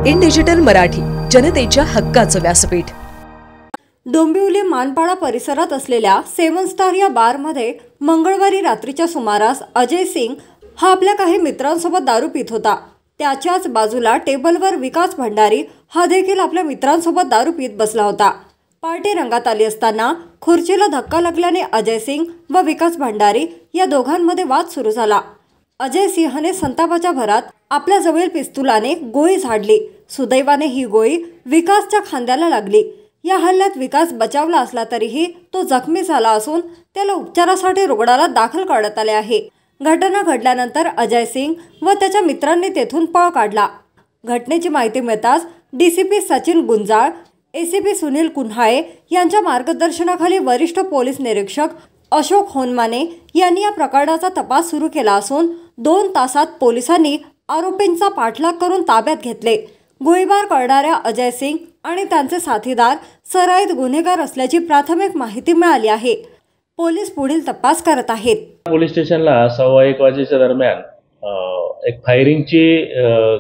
In digital Marathi, जनतेच्या हक्काचं व्यासपीठ। डोंबिवली मानपाडा परिसरात असलेल्या 7 स्टार या बारमध्ये मंगळवारी रात्रीच्या सुमारास अजय सिंग हा आपल्या काही मित्रांसोबत दारू पित होता। त्याच्याच बाजूला टेबलवर विकास भंडारी हा देखील आपल्या मित्रांसोबत दारू पित बसला होता। पार्टी रंगात आली असताना खुर्चीला धक्का लागल्याने अजय सिंग व विकास भंडारी या दोघांमध्ये वाद सुरू झाला। अजय सिंहने संतापाच्या भरात आपल्या जवळील पिस्तुलाने गोळी झाडली। सुदैवाने ही गोळी विकासच्या खांद्याला लागली। या हल्ल्यात विकास बचावला असला तरीही तो जखमी झाला असून त्याला उपचारासाठी रुग्णालयात दाखल करण्यात आले आहे। घटना घडल्यानंतर अजय सिंग व त्याच्या मित्रांनी तेथून पळ काढला। घटनेची माहिती मिळताच डीसीपी सचिन गुंजाळ, एसीपी सुनील कुन्हाळे यांच्या मार्गदर्शनाखाली वरिष्ठ पोलीस निरीक्षक अशोक होनमाने यांनी या प्रकरणाचा तपास सुरू केला असून 2 तासात पोलिसांनी आरोपींचा पाठलाग करून ताब्यात घेतले। गोळीबार करणाऱ्या अजय सिंग आणि त्यांचे साथीदार सराईत गुन्हेगार असल्याची प्राथमिक माहिती मिळाली आहे। पोलीस पुढील तपास करत आहेत। पोलीस स्टेशनला 1:15 वाजेच्या दरम्यान एक फायरिंगची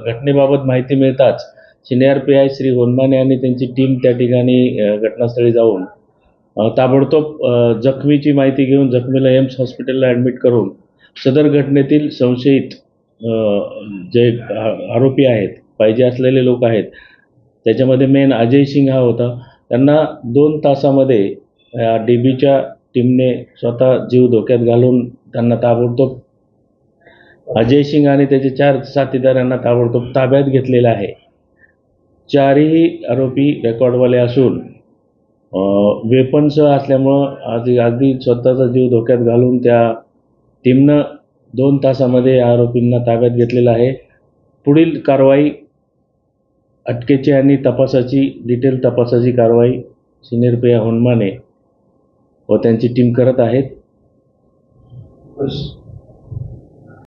घटनेबाबत माहिती मिळताच सिनियर पीआय श्री होनमाने आणि त्यांची टीम त्या ठिकाणी घटनास्थळी जाऊन ताबडतोब जखमीची माहिती घेऊन जखमीला एम्स हॉस्पिटलला ॲडमिट करून सदर घटनेतील संशयित जे आरोपी आहेत, पाहिजे असलेले लोक आहेत, त्याच्यामध्ये मेन अजय सिंग हा होता। त्यांना 2 तासामध्ये डीबीच्या टीमने स्वतः जीव धोक्यात घालून त्यांना ताबडतोब अजय सिंग आणि त्याचे 4 साथीदारांना ताबडतोब ताब्यात घेतलेला आहे। 4ही आरोपी रेकॉर्डवाले असून वेपन्स असल्यामुळं अगदी स्वतःचा जीव धोक्यात घालून त्या टीमनं 2 तासामध्ये आरोपींना ताब्यात घेतलेला आहे। पुढील कारवाई अटकेची आणि तपासाची डिटेल तपासाची कारवाई सिनियर पीआय होनमाने व त्यांची टीम करत आहेत।